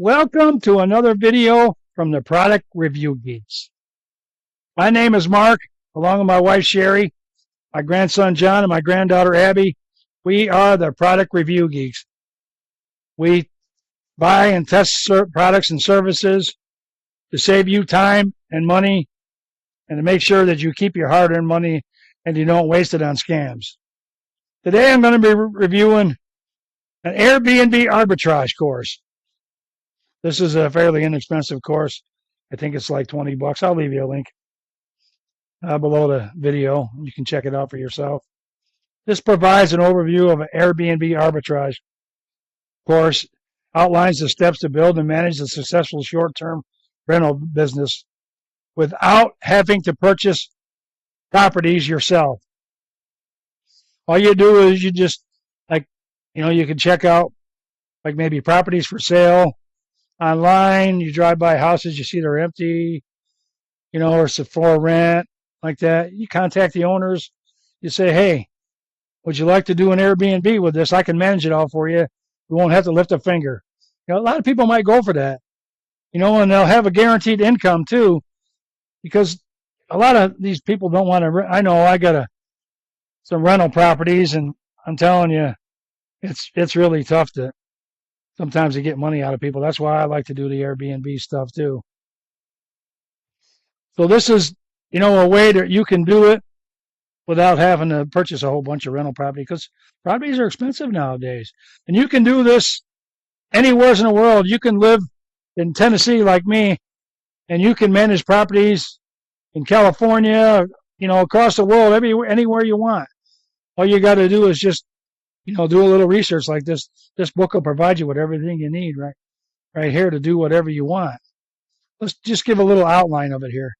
Welcome to another video from the Product Review Geeks. My name is Mark, along with my wife Sherry, my grandson John, and my granddaughter Abby. We are the Product Review Geeks. We buy and test products and services to save you time and money and to make sure that you keep your hard-earned money and you don't waste it on scams. Today I'm going to be reviewing an Airbnb Arbitrage course. This is a fairly inexpensive course. I think it's like $20. I'll leave you a link below the video. You can check it out for yourself. This provides an overview of an Airbnb Arbitrage course, outlines the steps to build and manage a successful short-term rental business without having to purchase properties yourself. All you do is you just, you can check out like maybe properties for sale online. You drive by houses, you see they're empty, or it's for rent, like that. You contact the owners. You say, hey, would you like to do an Airbnb with this? I can manage it all for you. We won't have to lift a finger. A lot of people might go for that, and they'll have a guaranteed income too, because a lot of these people don't want to. I know I got some rental properties, and I'm telling you, it's really tough to sometimes get money out of people. That's why I like to do the Airbnb stuff too. So this is, a way that you can do it without having to purchase a whole bunch of rental property, because properties are expensive nowadays. And you can do this anywhere in the world. You can live in Tennessee like me, and you can manage properties in California, across the world, anywhere you want. All you got to do is just, do a little research like this. This book will provide you with everything you need right here to do whatever you want. Let's just give a little outline of it here.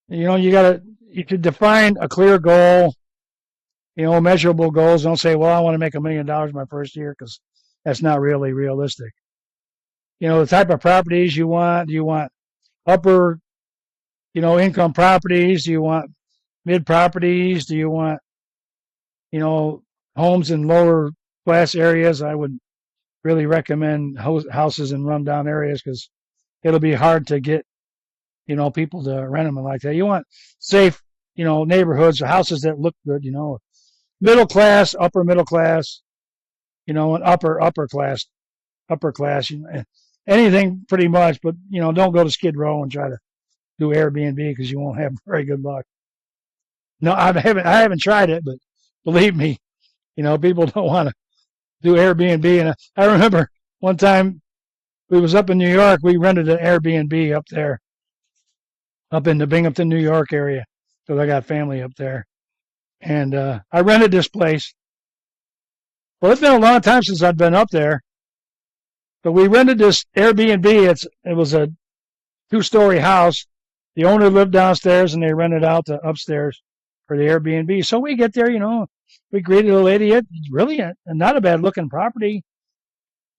You should define a clear goal, measurable goals. Don't say, well, I want to make $1 million my first year, because that's not really realistic. The type of properties you want. Do you want upper, income properties? Do you want mid properties? Do you want, homes in lower class areas? I would really recommend houses in rundown areas, because it'll be hard to get, people to rent them like that. You want safe, neighborhoods or houses that look good, middle class, upper middle class, and upper class, anything pretty much. But, don't go to Skid Row and try to do Airbnb, because you won't have very good luck. No, I haven't tried it, but believe me, people don't want to do Airbnb. And I remember one time we was up in New York. We rented an Airbnb up there, up in the Binghamton, New York area, because I got family up there. And I rented this place. Well, it's been a long time since I've been up there. But we rented this Airbnb. It was a 2-story house. The owner lived downstairs, and they rented out the upstairs for the Airbnb. So we get there, we greeted a lady. It's really not a bad looking property.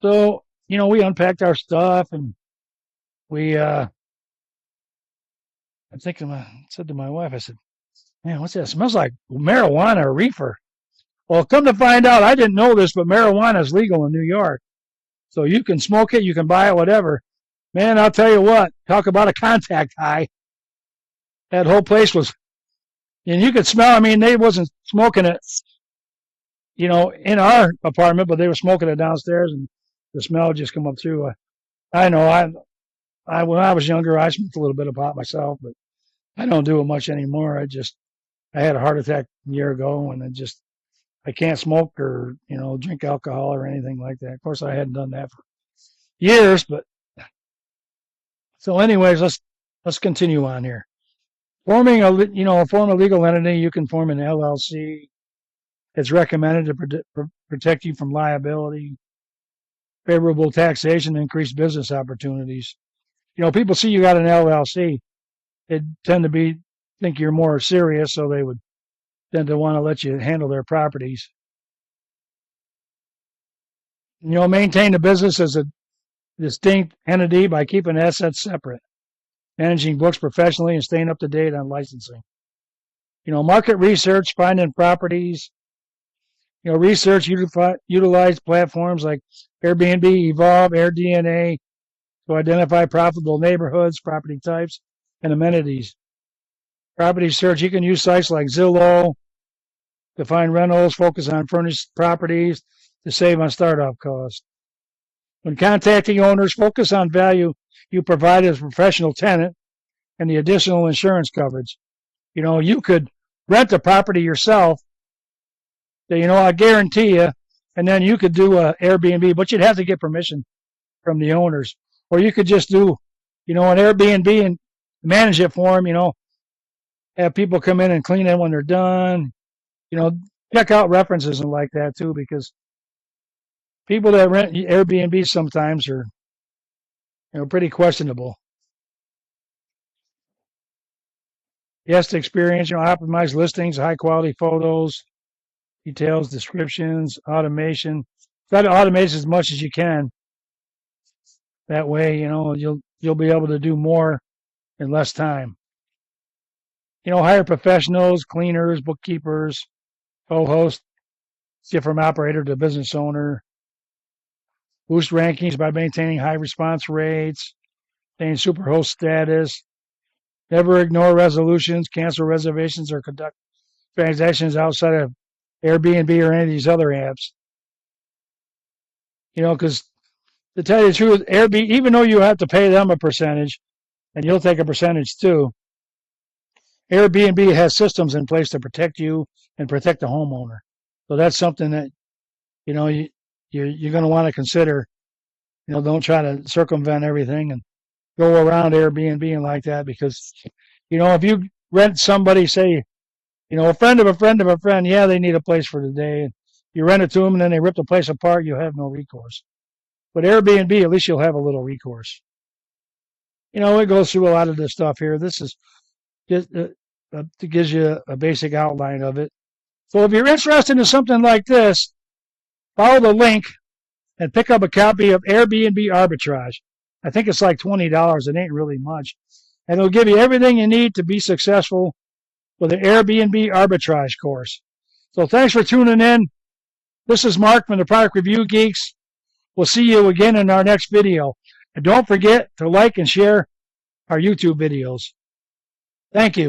So, we unpacked our stuff, and we, I said to my wife, I said, man, what's that? It smells like marijuana or reefer. Well, come to find out, I didn't know this, but marijuana is legal in New York. So you can smoke it, you can buy it, whatever. Man, I'll tell you what, talk about a contact high. That whole place was, and you could smell, they wasn't smoking it, in our apartment, but they were smoking it downstairs, and the smell just come up through. I know, when I was younger, I smoked a little bit of pot myself, but I don't do it much anymore. I had a heart attack a year ago, and I can't smoke or, drink alcohol or anything like that. Of course, I hadn't done that for years, but so anyways, let's continue on here. Forming form a legal entity. You can form an LLC. It's recommended to protect you from liability, favorable taxation, increased business opportunities. People see you got an LLC, they tend to think you're more serious, so they would tend to want to let you handle their properties. Maintain the business as a distinct entity by keeping assets separate, managing books professionally, and staying up to date on licensing. Market research, finding properties, Research utilize platforms like Airbnb, Evolve, AirDNA to identify profitable neighborhoods, property types, and amenities. Property search, you can use sites like Zillow to find rentals, focus on furnished properties to save on startup costs. When contacting owners, focus on value you provide as a professional tenant and the additional insurance coverage. You could rent the property yourself. I guarantee you, and then you could do a Airbnb, but you'd have to get permission from the owners. Or you could just do, an Airbnb and manage it for them, have people come in and clean it when they're done. Check out references and like that too, because people that rent Airbnb sometimes are, pretty questionable. Guest experience, optimize listings, high quality photos, details, descriptions, automation. Try to automate as much as you can. That way, you'll be able to do more in less time. Hire professionals, cleaners, bookkeepers, co-host, get from operator to business owner. Boost rankings by maintaining high response rates, maintain superhost status. Never ignore resolutions, cancel reservations, or conduct transactions outside of Airbnb or any of these other apps. Because to tell you the truth, Airbnb, even though you have to pay them a percentage, and you'll take a percentage too, Airbnb has systems in place to protect you and protect the homeowner. So that's something that, you're going to want to consider. Don't try to circumvent everything and go around Airbnb and like that, because, if you rent somebody, say, a friend of a friend of a friend, yeah, they need a place for the day. And you rent it to them and then they rip the place apart, you have no recourse. But Airbnb, at least you'll have a little recourse. It goes through a lot of this stuff here. This is just it gives you a basic outline of it. So if you're interested in something like this, follow the link and pick up a copy of Airbnb Arbitrage. I think it's like $20. It ain't really much. And it'll give you everything you need to be successful with the Airbnb Arbitrage course. So thanks for tuning in. This is Mark from the Product Review Geeks. We'll see you again in our next video. And don't forget to like and share our YouTube videos. Thank you.